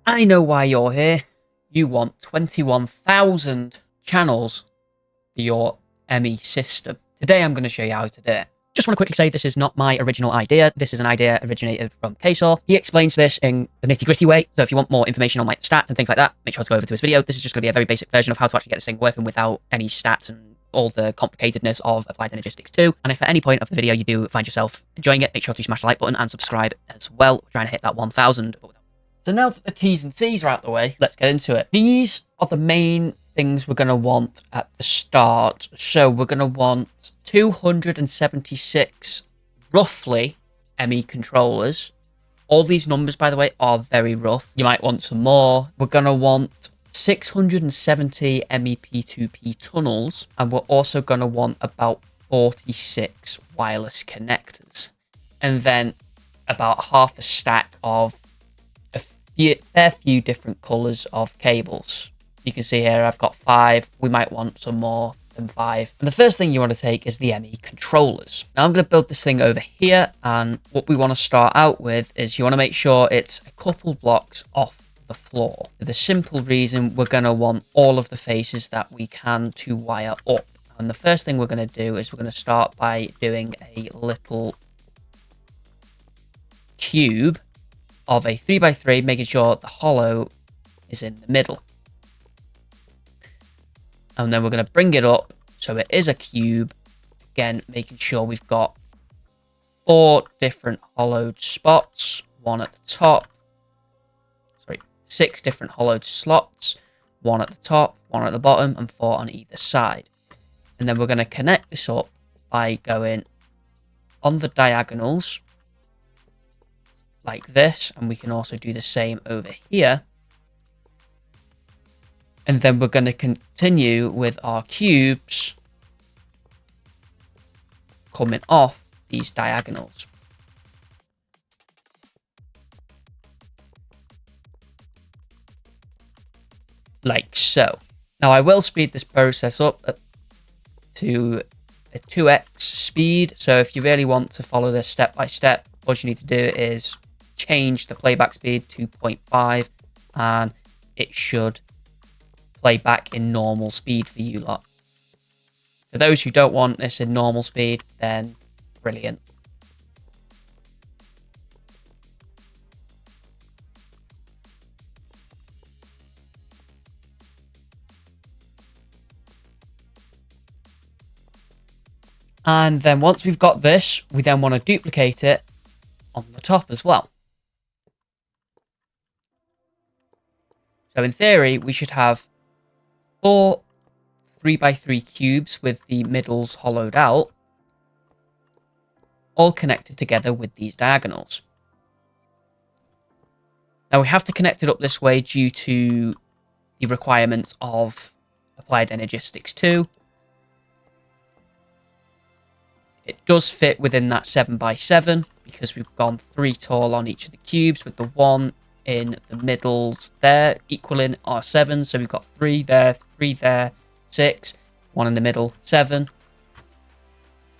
I know why you're here. You want 21,000 channels for your ME system. Today I'm going to show you how to do it. Just want to quickly say this is not my original idea. This is an idea originated from Ksaw. He explains this in the nitty-gritty way. So if you want more information on like stats and things like that, make sure to go over to his video. This is just going to be a very basic version of how to actually get this thing working without any stats and all the complicatedness of Applied Energistics 2. And if at any point of the video you do find yourself enjoying it, make sure to smash the like button and subscribe as well. We're trying to hit that 1,000. So now that the T's and C's are out the way, let's get into it. These are the main things we're going to want at the start. So we're going to want 276 roughly ME controllers. All these numbers, by the way, are very rough. You might want some more. We're going to want 670 ME P2P tunnels. And we're also going to want about 46 wireless connectors. And then about half a stack of a fair few different colors of cables. You can see here I've got 5. We might want some more than 5. And the first thing you want to take is the ME controllers. Now I'm going to build this thing over here, and what we want to start out with is you want to make sure it's a couple blocks off the floor. For the simple reason we're going to want all of the faces that we can to wire up. And the first thing we're going to do is we're going to start by doing a little cube of a 3x3, making sure the hollow is in the middle. And then we're going to bring it up so it is a cube. Again, making sure we've got 4 different hollowed spots. 1 at the top. 6 different hollowed slots. 1 at the top, 1 at the bottom, and 4 on either side. And then we're going to connect this up by going on the diagonals like this, and we can also do the same over here. And then we're going to continue with our cubes coming off these diagonals. Like so. Now I will speed this process up to a 2x speed. So if you really want to follow this step by step, all you need to do is change the playback speed to 0.5 and it should play back in normal speed for you lot. For those who don't want this in normal speed, then brilliant. And then once we've got this, we then want to duplicate it on the top as well. So in theory, we should have 4 3x3 cubes with the middles hollowed out, all connected together with these diagonals. Now we have to connect it up this way due to the requirements of Applied Energistics 2. It does fit within that 7x7 because we've gone 3 tall on each of the cubes, with the 1 in the middles there equaling our 7. So we've got 3 there, 3 there, 6, 1 in the middle, 7.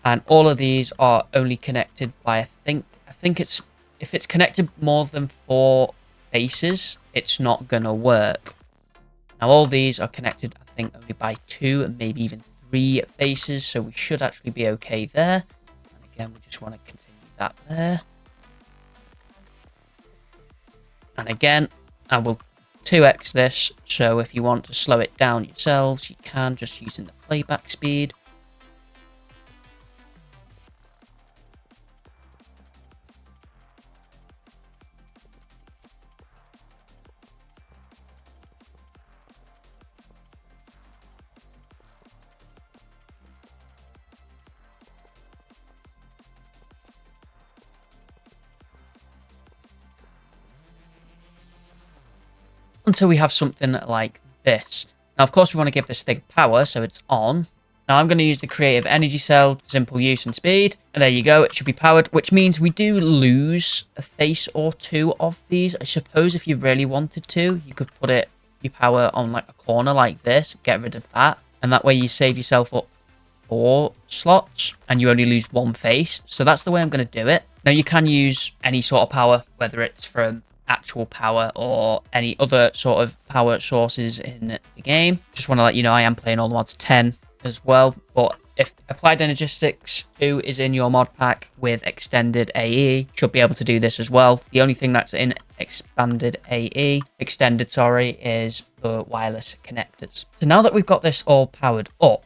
And all of these are only connected by, I think it's, if it's connected more than 4 faces, it's not gonna work. Now all these are connected, I think, only by 2 and maybe even 3 faces, so we should actually be okay there. And again, we just want to continue that there. And again, I will 2x this, so if you want to slow it down yourselves, you can, just using the playback speed. Until we have something like this. Now, of course, we want to give this thing power, so it's on. Now, I'm going to use the creative energy cell, simple use and speed. And there you go, it should be powered, which means we do lose a face or 2 of these. I suppose if you really wanted to, you could put your power on like a corner like this, get rid of that. And that way you save yourself up 4 slots and you only lose 1 face. So that's the way I'm going to do it. Now, you can use any sort of power, whether it's from actual power or any other sort of power sources in the game. Just want to let you know I am playing all the mods 10 as well, but if Applied Energistics 2 is in your mod pack with extended AE, should be able to do this as well. The only thing that's in extended, sorry, is the wireless connectors. So now that we've got this all powered up,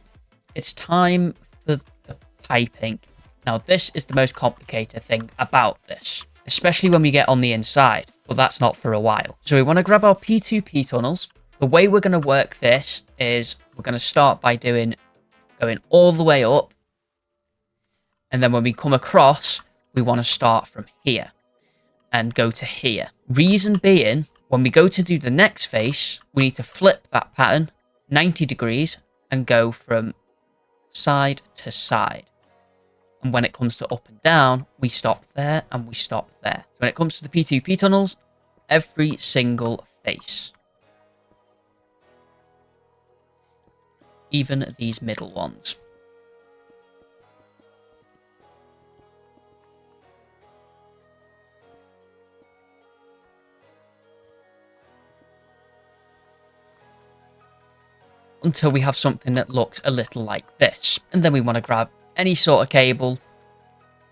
it's time for the piping. Now this is the most complicated thing about this, especially when we get on the inside, but that's not for a while. So we want to grab our P2P tunnels. The way we're going to work this is we're going to start by going all the way up, and then when we come across, we want to start from here and go to here. Reason being, when we go to do the next face, we need to flip that pattern 90 degrees and go from side to side. And when it comes to up and down, we stop there and we stop there. So when it comes to the P2P tunnels, every single face. Even these middle ones. Until we have something that looks a little like this. And then we want to grab any sort of cable.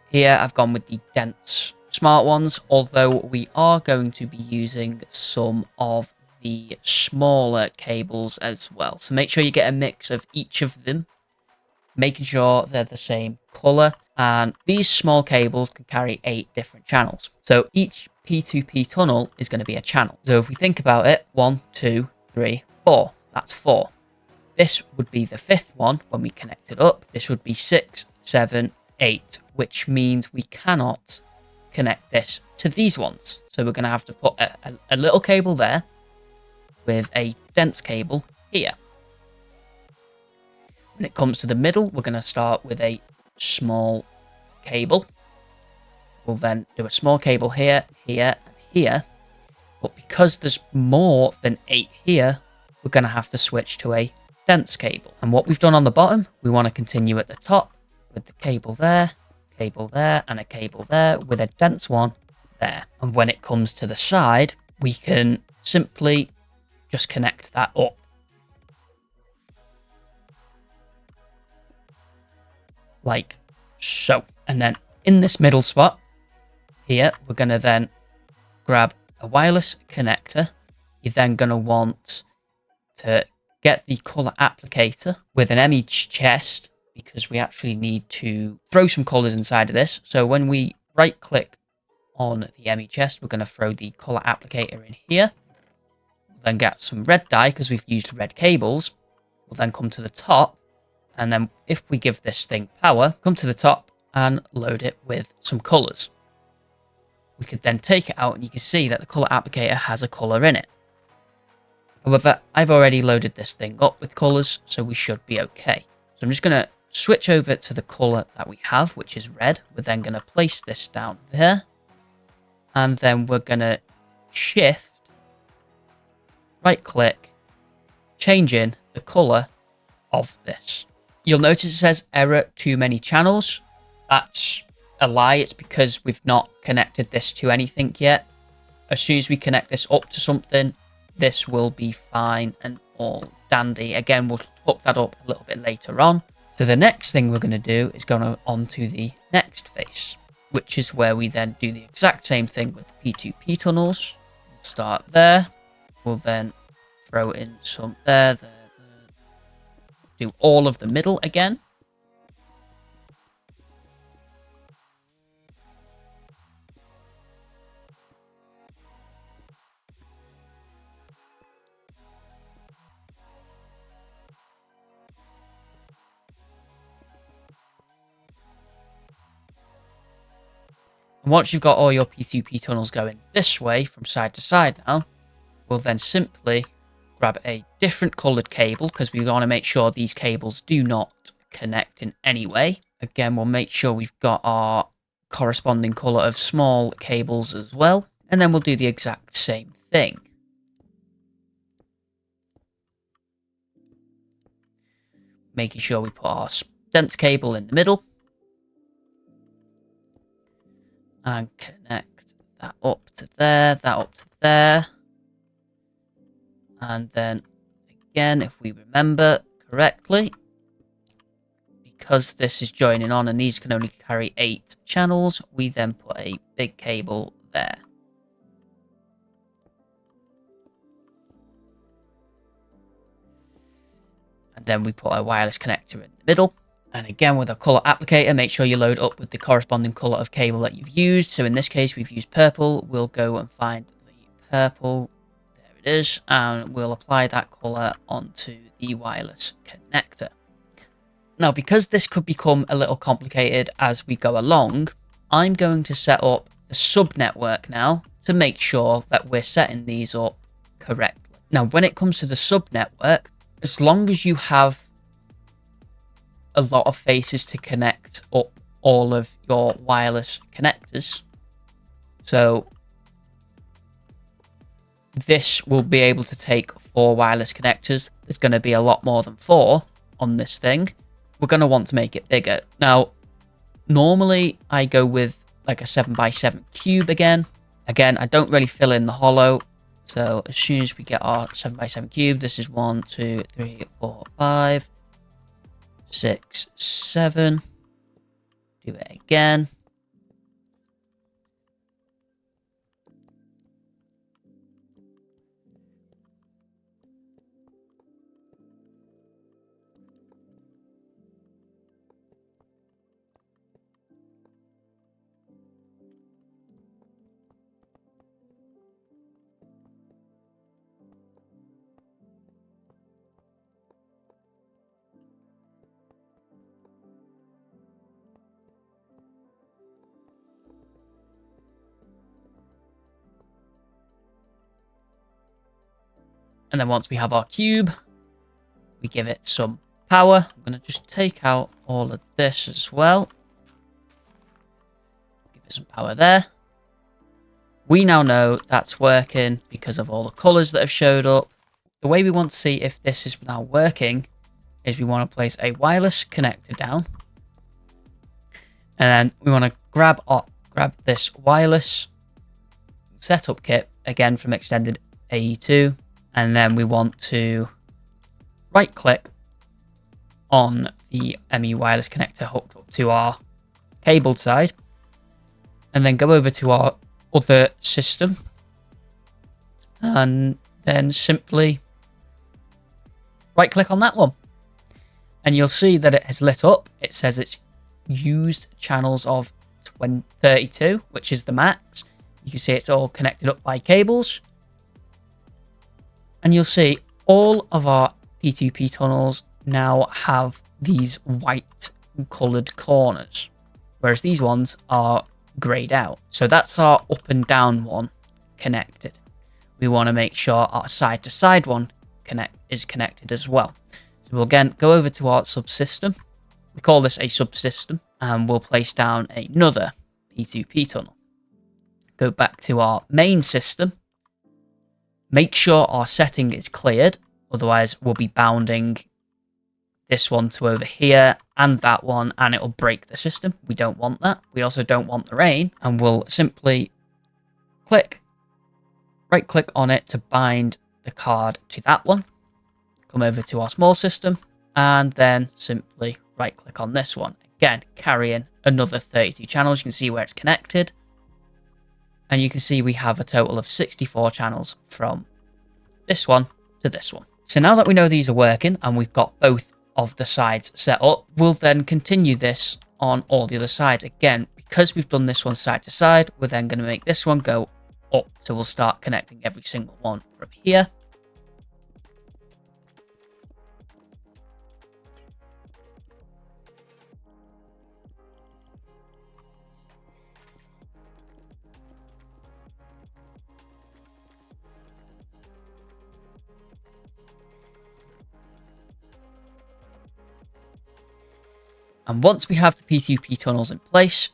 Here I've gone with the dense smart ones, although we are going to be using some of the smaller cables as well. So make sure you get a mix of each of them, making sure they're the same color. And these small cables can carry 8 different channels. So each P2P tunnel is going to be a channel. So if we think about it, 1, 2, 3, 4. That's 4. This would be the 5th one when we connect it up. This would be 6, 7, 8, which means we cannot connect this to these ones. So we're going to have to put a little cable there with a dense cable here. When it comes to the middle, we're going to start with a small cable. We'll then do a small cable here, here, and here. But because there's more than 8 here, we're going to have to switch to a dense cable. And what we've done on the bottom, we want to continue at the top with the cable there, and a cable there with a dense one there. And when it comes to the side, we can simply just connect that up. Like so. And then in this middle spot here, we're going to then grab a wireless connector. You're then going to want to get the color applicator with an ME chest, because we actually need to throw some colors inside of this. So when we right click on the ME chest, we're going to throw the color applicator in here. We'll then get some red dye because we've used red cables. We'll then come to the top, and then if we give this thing power, come to the top and load it with some colors. We could then take it out and you can see that the color applicator has a color in it. However, I've already loaded this thing up with colors, so we should be okay. So I'm just going to switch over to the color that we have, which is red. We're then going to place this down there. And then we're going to shift, right click, change in the color of this. You'll notice it says error, too many channels. That's a lie. It's because we've not connected this to anything yet. As soon as we connect this up to something, this will be fine and all dandy. Again, we'll hook that up a little bit later on. So the next thing we're going to do is go on to the next face, which is where we then do the exact same thing with the P2P tunnels. We'll start there. We'll then throw in some there. Do all of the middle again. And once you've got all your P2P tunnels going this way from side to side now, we'll then simply grab a different coloured cable because we want to make sure these cables do not connect in any way. Again, we'll make sure we've got our corresponding colour of small cables as well. And then we'll do the exact same thing. Making sure we put our dense cable in the middle. And connect that up to there, that up to there. And then again, if we remember correctly, because this is joining on and these can only carry 8 channels, we then put a big cable there. And then we put a wireless connector in the middle. And again, with a color applicator, make sure you load up with the corresponding color of cable that you've used. So in this case, we've used purple. We'll go and find the purple. There it is. And we'll apply that color onto the wireless connector. Now, because this could become a little complicated as we go along, I'm going to set up the subnetwork now to make sure that we're setting these up correctly. Now, when it comes to the subnetwork, as long as you have a lot of faces to connect up all of your wireless connectors, so this will be able to take 4 wireless connectors. There's going to be a lot more than 4 on this thing. We're going to want to make it bigger. Now, normally I go with like a 7x7 cube again. Again, I don't really fill in the hollow. So as soon as we get our 7x7 cube, this is 1, 2, 3, 4, 5, 6, 7. Do it again. And then once we have our cube, we give it some power. I'm going to just take out all of this as well. Give it some power there. We now know that's working because of all the colors that have showed up. The way we want to see if this is now working is we want to place a wireless connector down. And then we want to grab this wireless setup kit, again from Extended AE2. And then we want to right click on the ME wireless connector hooked up to our cabled side. And then go over to our other system. And then simply right click on that one. And you'll see that it has lit up. It says it's used channels of 32, which is the max. You can see it's all connected up by cables. And you'll see all of our P2P tunnels now have these white coloured corners, whereas these ones are greyed out. So that's our up and down one connected. We want to make sure our side to side one is connected as well. So we'll again go over to our subsystem. We call this a subsystem, and we'll place down another P2P tunnel. Go back to our main system. Make sure our setting is cleared, otherwise we'll be bounding this one to over here and that one, and it'll break the system. We don't want that. We also don't want the rain, and we'll simply right click on it to bind the card to that one. Come over to our small system, and then simply right click on this one. Again, carrying another 32 channels. You can see where it's connected. And you can see we have a total of 64 channels from this one to this one. So now that we know these are working and we've got both of the sides set up, we'll then continue this on all the other sides. Again, because we've done this one side to side, we're then going to make this one go up. So we'll start connecting every single one from here. And once we have the P2P tunnels in place,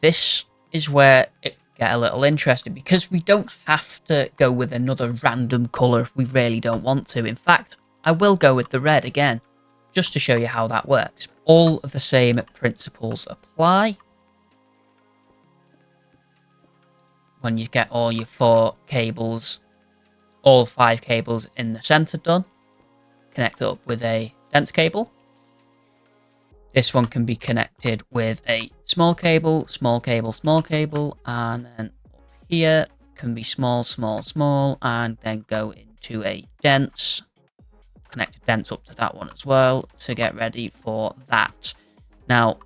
this is where it get a little interesting, because we don't have to go with another random color if we really don't want to. In fact, I will go with the red again, just to show you how that works. All of the same principles apply. when you get all your 4 cables, all 5 cables in the center done, connect it up with a dense cable. This one can be connected with a small cable, small cable, small cable, and then up here can be small, small, small, and then go into a dense. Connect a dense up to that one as well to get ready for that. Now,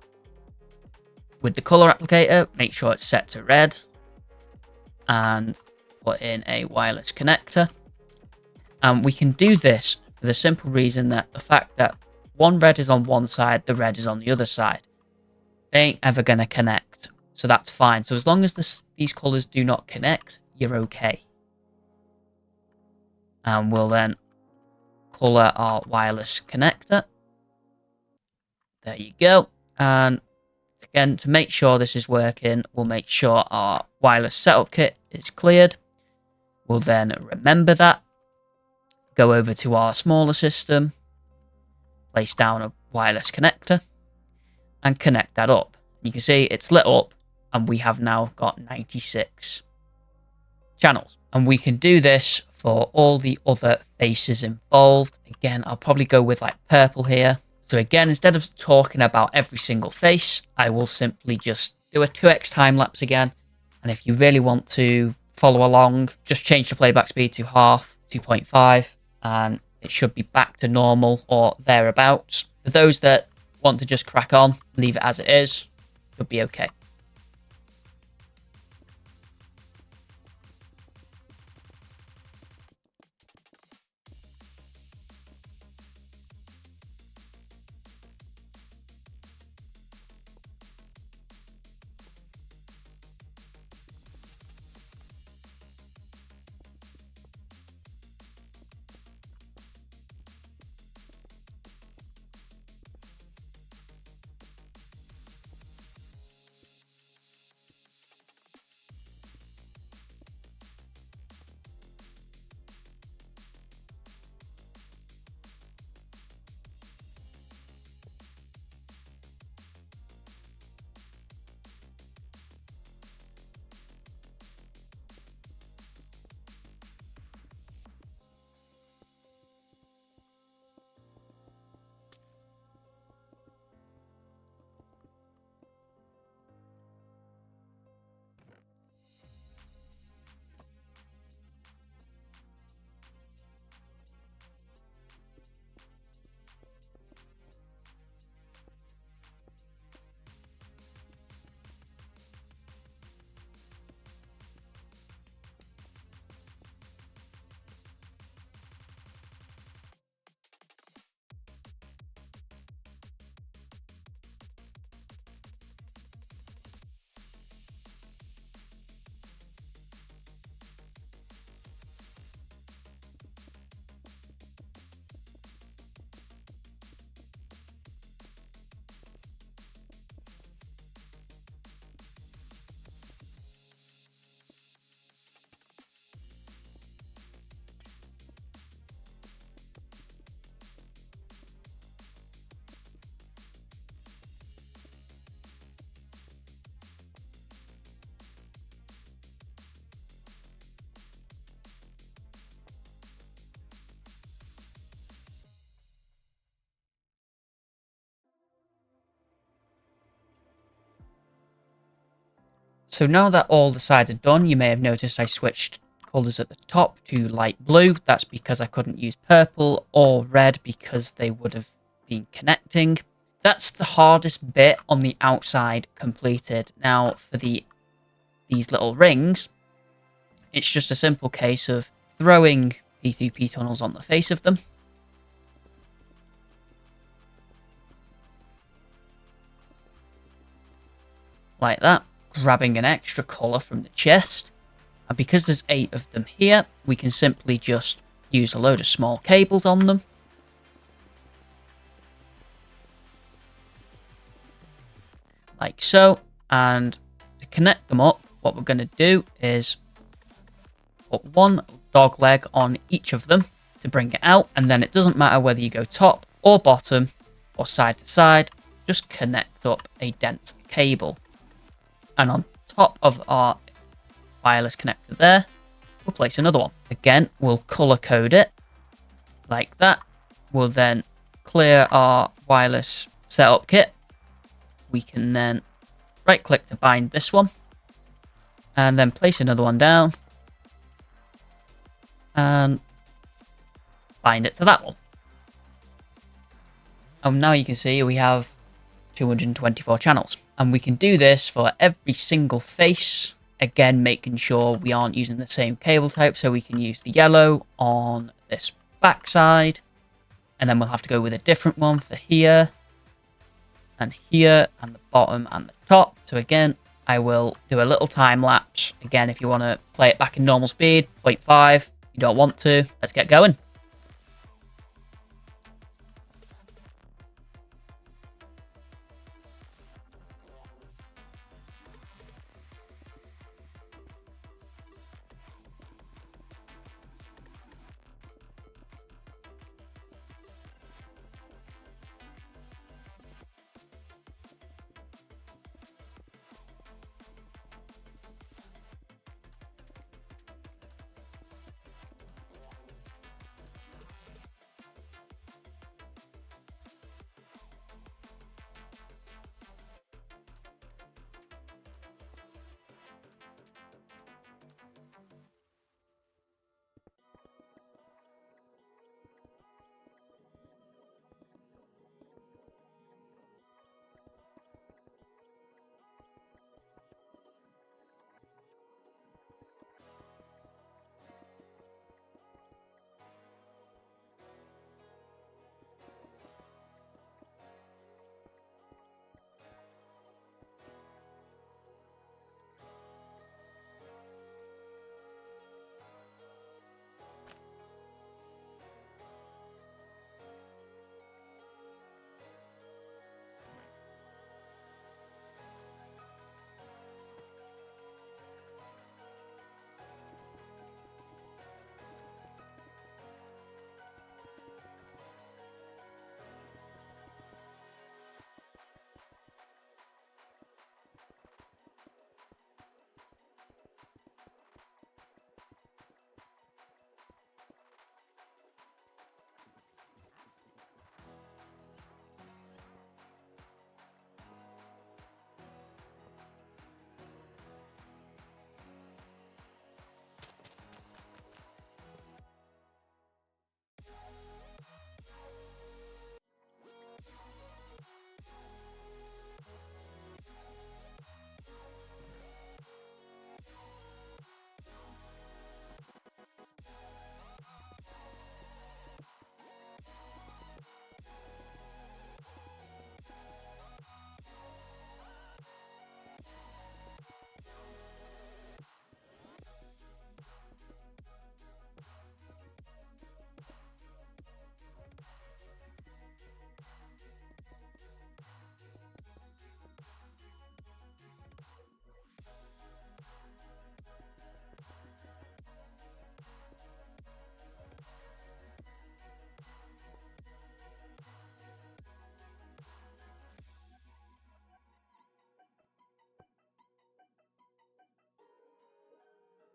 with the color applicator, make sure it's set to red and put in a wireless connector. And we can do this for the simple reason that the fact that one red is on one side, the red is on the other side. They ain't ever going to connect, so that's fine. So as long as these colors do not connect, you're okay. And we'll then color our wireless connector. There you go. And again, to make sure this is working, we'll make sure our wireless setup kit is cleared. We'll then remember that. Go over to our smaller system. Place down a wireless connector. And connect that up. You can see it's lit up. And we have now got 96 channels. And we can do this for all the other faces involved. Again, I'll probably go with like purple here. So again, instead of talking about every single face, I will simply just do a 2x time lapse again. And if you really want to follow along, just change the playback speed to half, 2.5, and it should be back to normal or thereabouts. For those that want to just crack on, leave it as it is, should be okay. So now that all the sides are done, you may have noticed I switched colours at the top to light blue. That's because I couldn't use purple or red because they would have been connecting. That's the hardest bit on the outside completed. Now for these little rings, it's just a simple case of throwing P2P tunnels on the face of them. Like that. Grabbing an extra colour from the chest. And because there's 8 of them here, we can simply just use a load of small cables on them. Like so. And to connect them up, what we're going to do is put one dog leg on each of them to bring it out. And then it doesn't matter whether you go top or bottom or side to side, just connect up a dense cable. And on top of our wireless connector there. We'll place another one. Again, we'll color code it like that. We'll then clear our wireless setup kit. We can then right click to bind this one and then place another one down and bind it to that one. And now you can see we have 224 channels, and we can do this for every single face. Again, making sure we aren't using the same cable type, so we can use the yellow on this backside, and then we'll have to go with a different one for here and here and the bottom and the top. So again, I will do a little time lapse. Again, if you want to play it back in normal speed, 0.5. You don't want to, let's get going.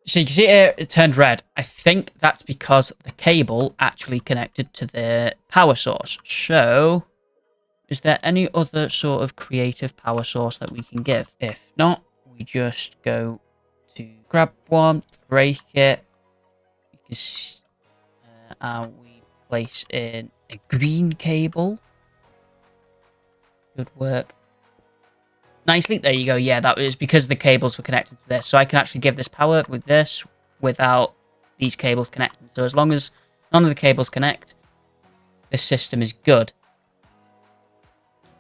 So you can see it turned red. I think that's because the cable actually connected to the power source. So, is there any other sort of creative power source that we can give? If not, we just go to grab one, break it, and we place in a green cable. Good work. Nicely, there you go. Yeah, that was because the cables were connected to this. So I can actually give this power with this without these cables connecting. So as long as none of the cables connect, this system is good.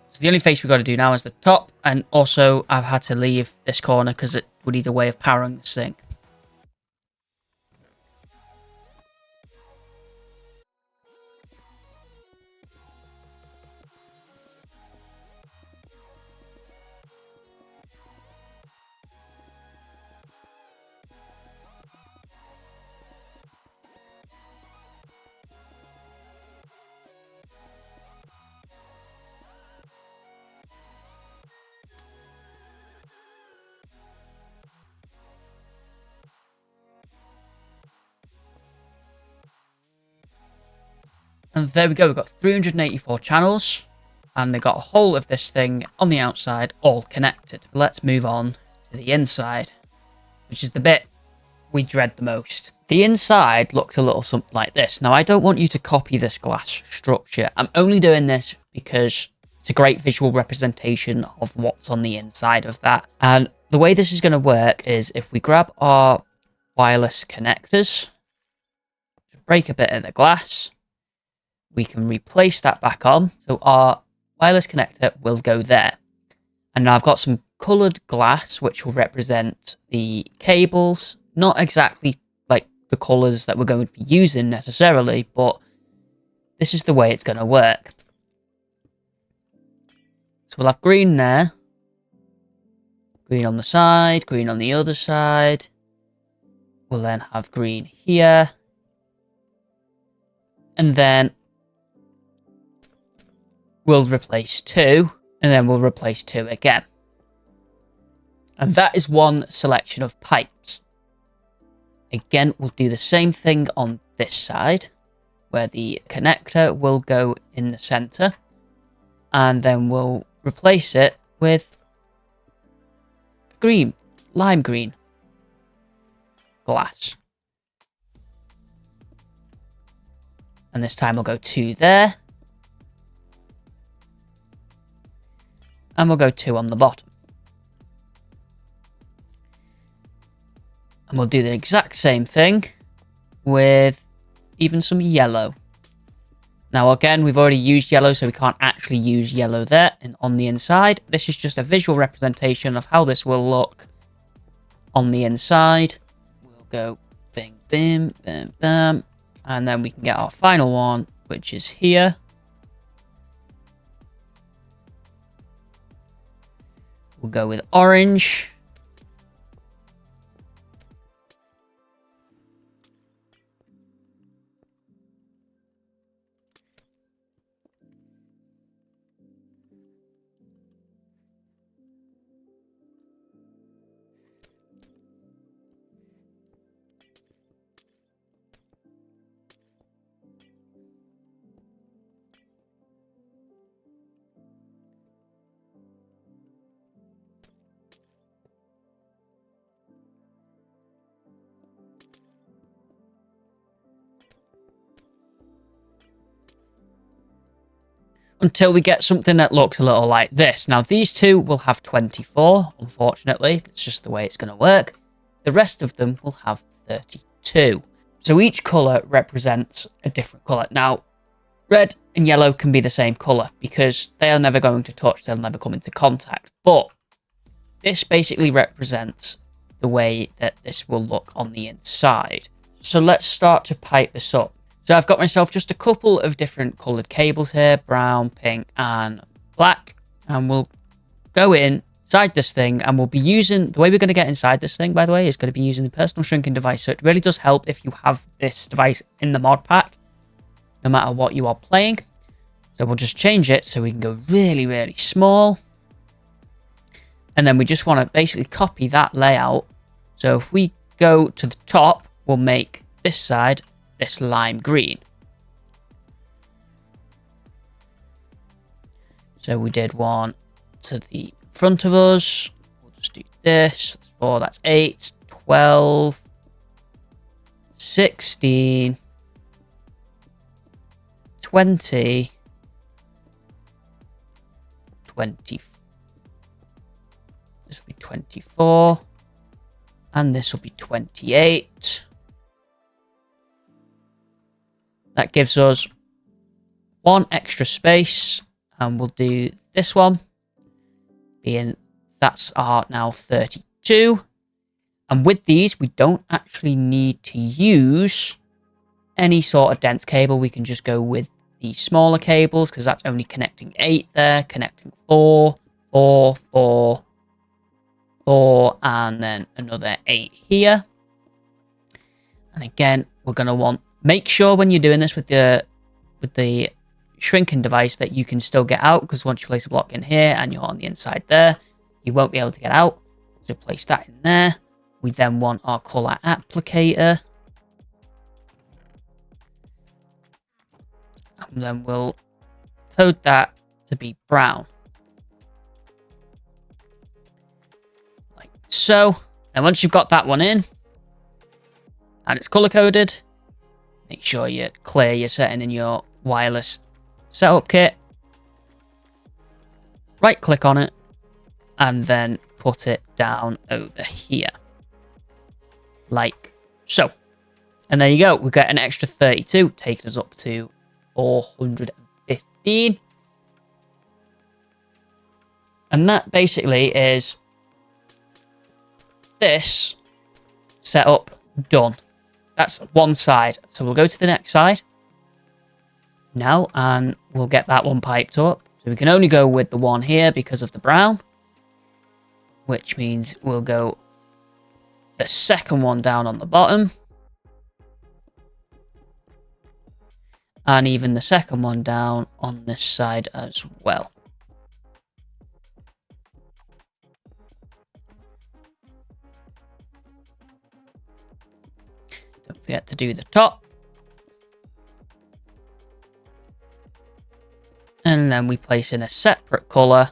So the only face we've got to do now is the top. And also, I've had to leave this corner because it would need a way of powering this thing. And there we go. We've got 384 channels. And they've got a whole of this thing on the outside all connected. Let's move on to the inside, which is the bit we dread the most. The inside looks a little something like this. Now, I don't want you to copy this glass structure. I'm only doing this because it's a great visual representation of what's on the inside of that. And the way this is going to work is if we grab our wireless connectors, break a bit of the glass, we can replace that back on. So our wireless connector will go there. And now I've got some coloured glass, which will represent the cables. Not exactly like the colours that we're going to be using necessarily, but this is the way it's going to work. So we'll have green there. Green on the side, green on the other side. We'll then have green here. And then we'll replace 2, and then we'll replace 2 again. And that is one selection of pipes. Again, we'll do the same thing on this side, where the connector will go in the center, and then we'll replace it with green, lime green glass. And this time we'll go 2 there. And we'll go 2 on the bottom. And we'll do the exact same thing with even some yellow. Now again, we've already used yellow, so we can't actually use yellow there and on the inside. This is just a visual representation of how this will look on the inside. We'll go bing, bim, bam, bam. And then we can get our final one, which is here. We'll go with orange. Until we get something that looks a little like this. Now, these two will have 24, unfortunately. It's just the way it's going to work. The rest of them will have 32. So each colour represents a different colour. Now, red and yellow can be the same colour because they are never going to touch. They'll never come into contact. But this basically represents the way that this will look on the inside. So let's start to pipe this up. So I've got myself just a couple of different coloured cables here, brown, pink, and black. And we'll go inside this thing, and we'll be using, the way we're going to get inside this thing, by the way, is going to be using the personal shrinking device. So it really does help if you have this device in the mod pack, no matter what you are playing. So we'll just change it so we can go really, really small. And then we just want to basically copy that layout. So if we go to the top, we'll make this side this lime green. So we did one to the front of us. We'll just do this. That's 4, that's 8, 12, 16, 20, 20. This will be 24. And this will be 28. That gives us one extra space, and we'll do this one, being that's our now 32. And with these, we don't actually need to use any sort of dense cable. We can just go with the smaller cables, because that's only connecting 8 there, connecting 4, 4, 4, 4, and then another 8 here. And again, we're going to want, make sure when you're doing this with the shrinking device that you can still get out, because once you place a block in here and you're on the inside there, you won't be able to get out. So place that in there. We then want our color applicator. And then we'll code that to be brown. Like so. And once you've got that one in, and it's color coded, make sure you clear your setting in your wireless setup kit. Right click on it, and then put it down over here. Like so. And there you go. We get an extra 32, taking us up to 415. And that basically is this setup done. That's one side. So we'll go to the next side now, and we'll get that one piped up. So we can only go with the one here because of the brown, which means we'll go the second one down on the bottom. And even the second one down on this side as well. Don't forget to do the top. And then we place in a separate color.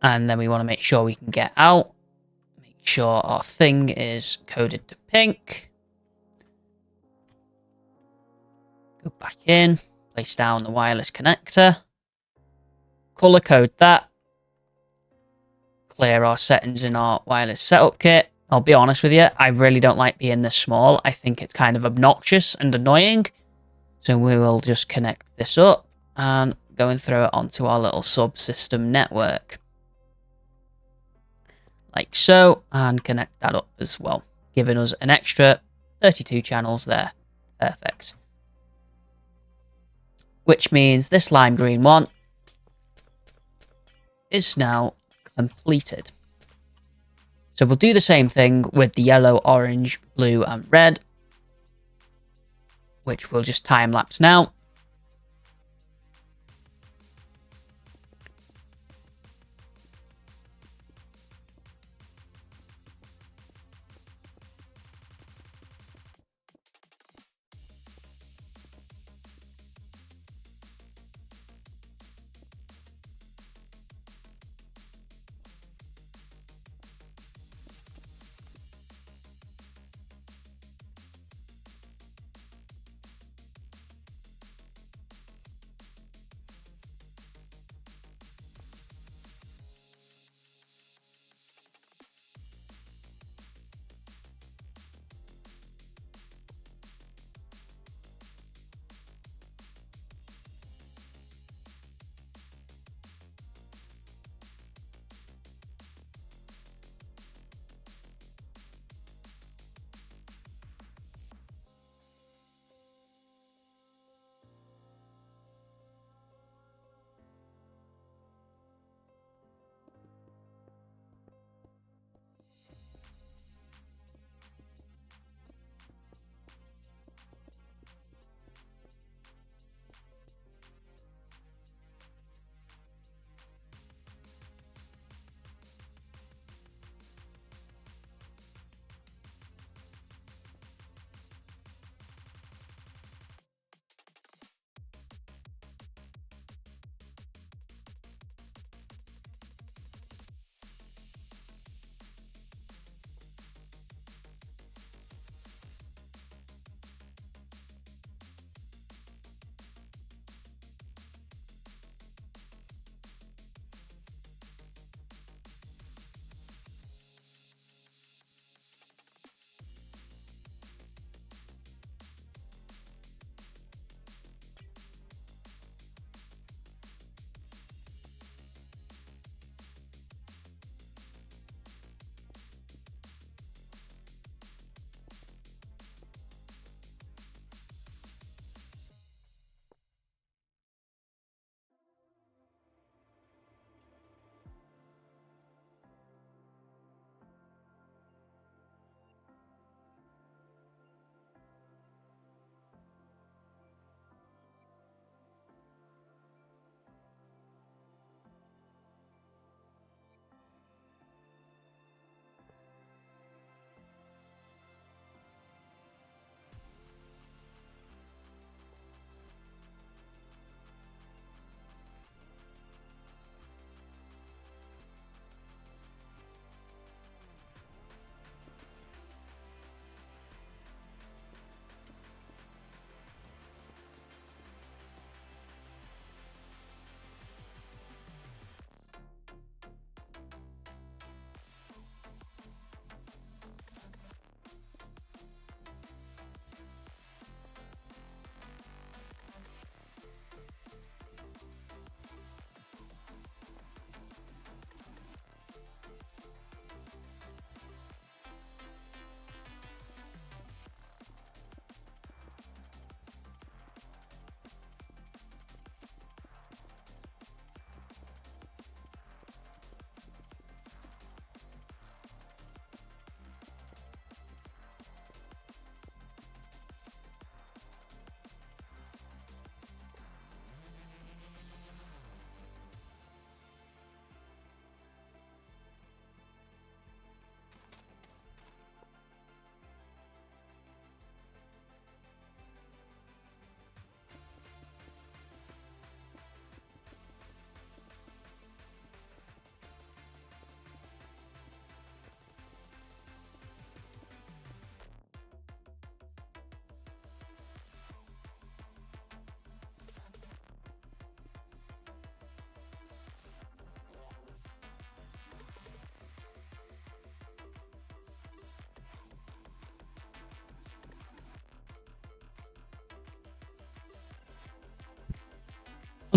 And then we want to make sure we can get out. Make sure our thing is coded to pink. Go back in. Place down the wireless connector. Color code that. Clear our settings in our wireless setup kit. I'll be honest with you, I really don't like being this small. I think it's kind of obnoxious and annoying. So we will just connect this up and go and throw it onto our little subsystem network. Like so, and connect that up as well, giving us an extra 32 channels there. Perfect. Which means this lime green one is now completed. So we'll do the same thing with the yellow, orange, blue, and red, which we'll just time lapse now.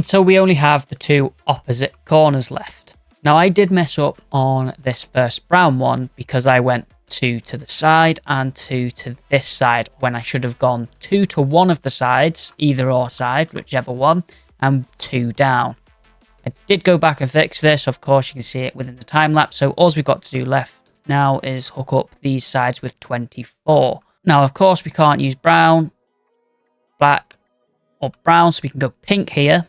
until we only have the two opposite corners left. Now I did mess up on this first brown one because I went 2 to the side and 2 to this side when I should have gone 2 to one of the sides, either or side, whichever one, and 2 down. I did go back and fix this. Of course, you can see it within the time lapse. So all we've got to do left now is hook up these sides with 24. Now, of course, we can't use brown, black, or brown, so we can go pink here.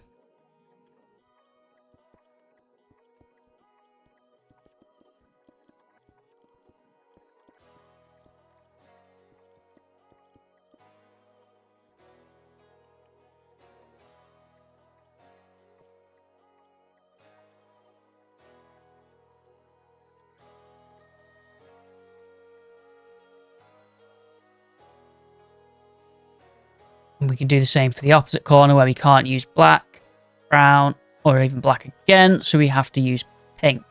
And we can do the same for the opposite corner where we can't use black, brown, or even black again, so we have to use pink.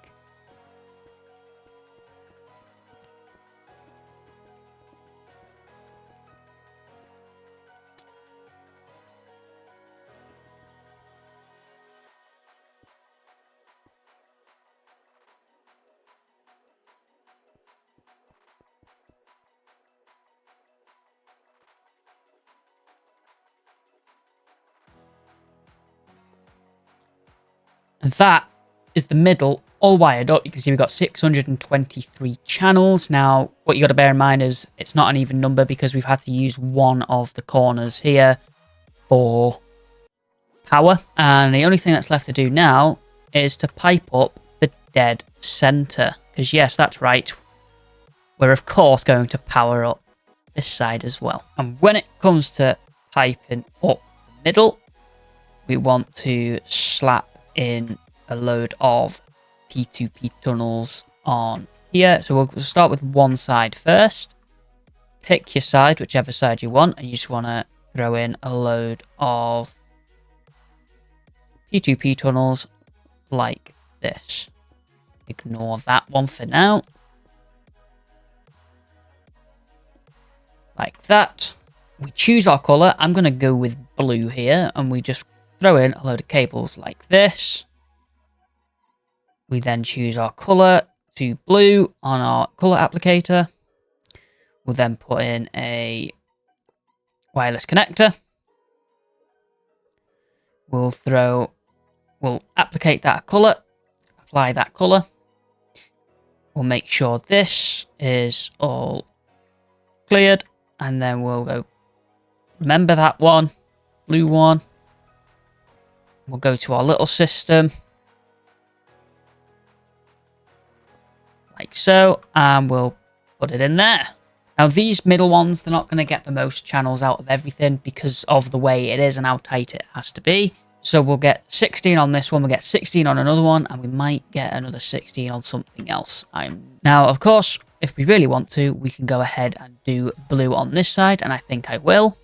And that is the middle all wired up. You can see we've got 623 channels. Now, what you got to bear in mind is it's not an even number because we've had to use one of the corners here for power. And the only thing that's left to do now is to pipe up the dead center. Because yes, that's right. We're of course going to power up this side as well. And when it comes to piping up the middle, we want to slap in a load of P2P tunnels on here. So we'll start with one side first. Pick your side, whichever side you want, and you just want to throw in a load of P2P tunnels like this. Ignore that one for now. Like that. We choose our color. I'm going to go with blue here, and we just throw in a load of cables like this. We then choose our color to blue on our color applicator. We'll then put in a wireless connector. We'll applicate that color, apply that color. We'll make sure this is all cleared, and then we'll go, remember that one, blue one. We'll go to our little system, like so, and we'll put it in there. Now these middle ones, they're not going to get the most channels out of everything because of the way it is and how tight it has to be. So we'll get 16 on this one, we'll get 16 on another one, and we might get another 16 on something else. Now, of course, if we really want to, we can go ahead and do blue on this side, and I think I will.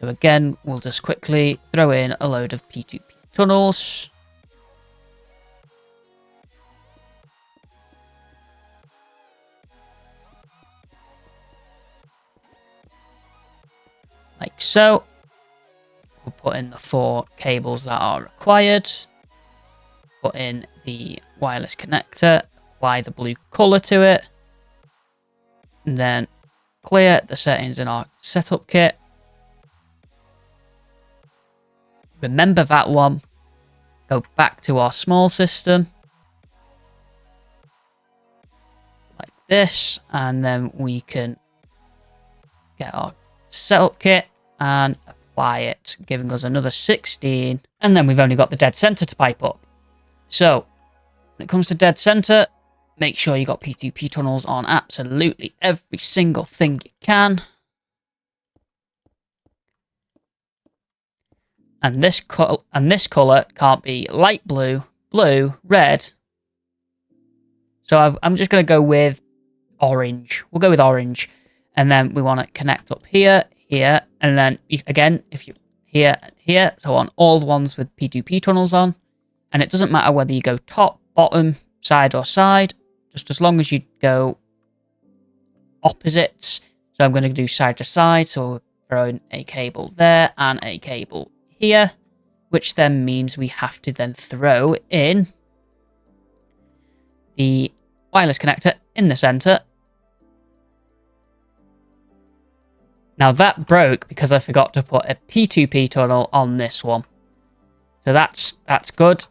So again, we'll just quickly throw in a load of P2P tunnels. Like so. We'll put in the 4 cables that are required. Put in the wireless connector. Apply the blue color to it. And then clear the settings in our setup kit. Remember that one. Go back to our small system. Like this. And then we can get our setup kit and apply it, giving us another 16. And then we've only got the dead center to pipe up. So when it comes to dead center, make sure you got P2P tunnels on absolutely every single thing you can. And this color can't be light blue, blue, red. So I'm just going to go with orange. We'll go with orange. And then we want to connect up here, here, and then again, if you here and here, so on all the ones with P2P tunnels on. And it doesn't matter whether you go top, bottom, side or side, just as long as you go opposites. So I'm going to do side to side, so we'll throw in a cable there and a cable here. which then means we have to then throw in the wireless connector in the center. Now that broke because I forgot to put a P2P tunnel on this one. So that's good.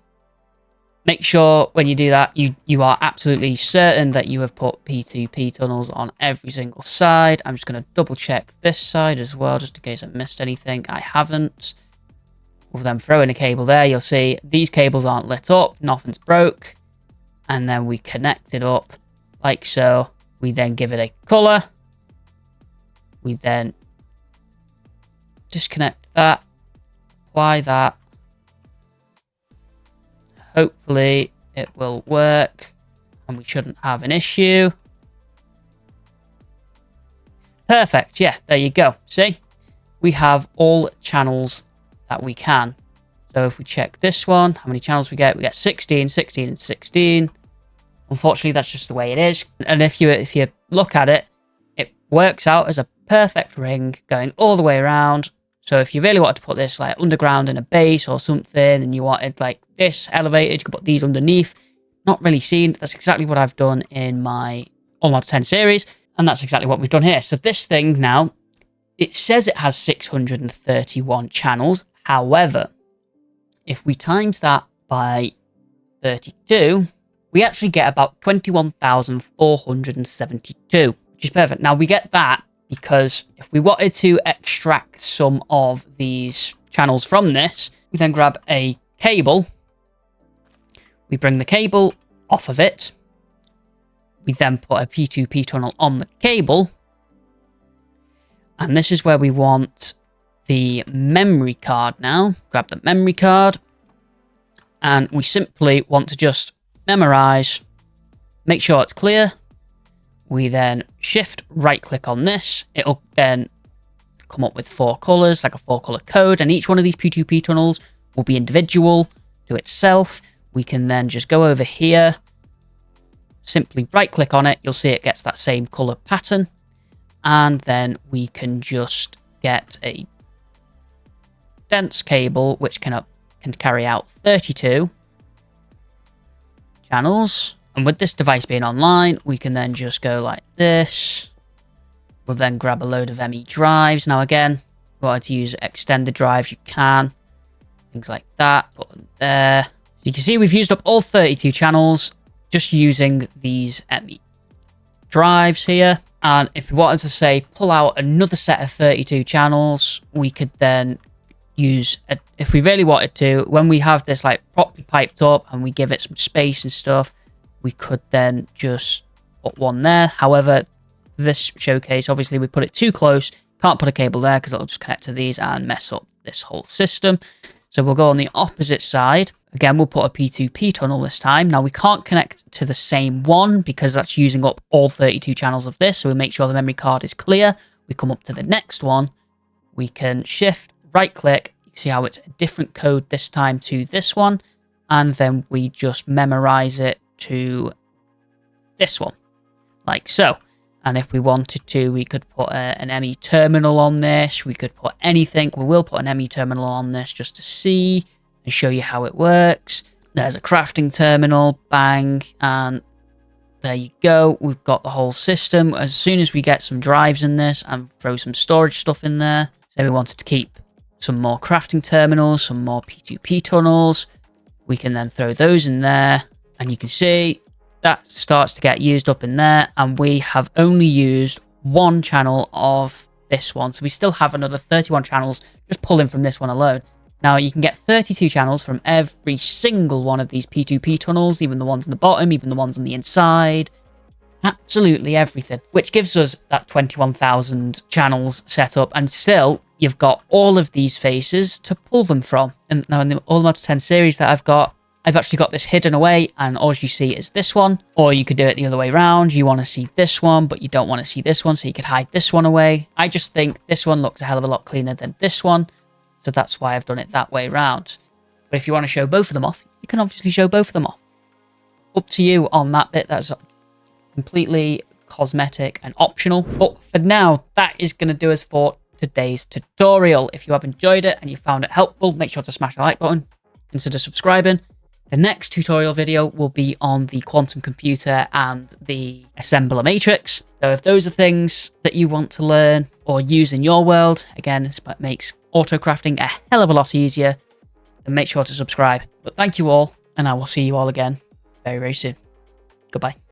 Make sure when you do that, you are absolutely certain that you have put P2P tunnels on every single side. I'm just going to double check this side as well, just in case I missed anything. I haven't. We'll then throw in a cable there. You'll see these cables aren't lit up. Nothing's broke. And then we connect it up like so. We then give it a color. We then disconnect that. Apply that. Hopefully it will work and we shouldn't have an issue. Perfect. Yeah, there you go. See, we have all channels that we can. So if we check this one, how many channels we get 16, 16, and 16. Unfortunately, that's just the way it is. And if you look at it, it works out as a perfect ring going all the way around. So if you really wanted to put this like underground in a base or something, and you wanted like this elevated, you could put these underneath. Not really seen. That's exactly what I've done in my Untitled 10 series, and that's exactly what we've done here. So this thing now, it says it has 631 channels. However, if we times that by 32, we actually get about 21,472, which is perfect. Now we get that because if we wanted to extract some of these channels from this, we then grab a cable. We bring the cable off of it. We then put a P2P tunnel on the cable. And this is where we want the memory card now. Grab the memory card. And we simply want to just memorize. Make sure it's clear. We then shift right click on this. It'll then come up with 4 colors, like a 4-color code. And each one of these P2P tunnels will be individual to itself. We can then just go over here, simply right click on it. You'll see it gets that same color pattern. And then we can just get a dense cable, which can carry out 32 channels. And with this device being online, we can then just go like this. We'll then grab a load of ME drives. Now again, if you wanted to use extended drives, you can. Things like that, put them there. So you can see we've used up all 32 channels just using these ME drives here. And if we wanted to say pull out another set of 32 channels, we could then use, if we really wanted to, when we have this like properly piped up and we give it some space and stuff, we could then just put one there. However, this showcase, obviously we put it too close. Can't put a cable there because it'll just connect to these and mess up this whole system. So we'll go on the opposite side. Again, we'll put a P2P tunnel this time. Now we can't connect to the same one because that's using up all 32 channels of this. So we make sure the memory card is clear. We come up to the next one. We can shift, right click. You see how it's a different code this time to this one. And then we just memorize it to this one, like so. And if we wanted to, we could put an ME terminal on this. We could put anything. We will put an ME terminal on this just to see and show you how it works. There's a crafting terminal, bang, and there you go. We've got the whole system. As soon as we get some drives in this and throw some storage stuff in there, so we wanted to keep some more crafting terminals, some more P2P tunnels, we can then throw those in there. And you can see that starts to get used up in there. And we have only used one channel of this one. So we still have another 31 channels just pulling from this one alone. Now you can get 32 channels from every single one of these P2P tunnels, even the ones on the bottom, even the ones on the inside. Absolutely everything. Which gives us that 21,000 channels set up. And still, you've got all of these faces to pull them from. And now in the Untitled 10 series that I've actually got this hidden away, and all you see is this one. Or you could do it the other way around. You want to see this one, but you don't want to see this one, so you could hide this one away. I just think this one looks a hell of a lot cleaner than this one, so that's why I've done it that way around. But if you want to show both of them off, you can obviously show both of them off. Up to you on that bit. That's completely cosmetic and optional. But for now, that is going to do us for today's tutorial. If you have enjoyed it and you found it helpful, make sure to smash the like button. Consider subscribing. The next tutorial video will be on the quantum computer and the assembler matrix. So if those are things that you want to learn or use in your world, again, this makes autocrafting a hell of a lot easier, then make sure to subscribe. But thank you all, and I will see you all again very, very soon. Goodbye.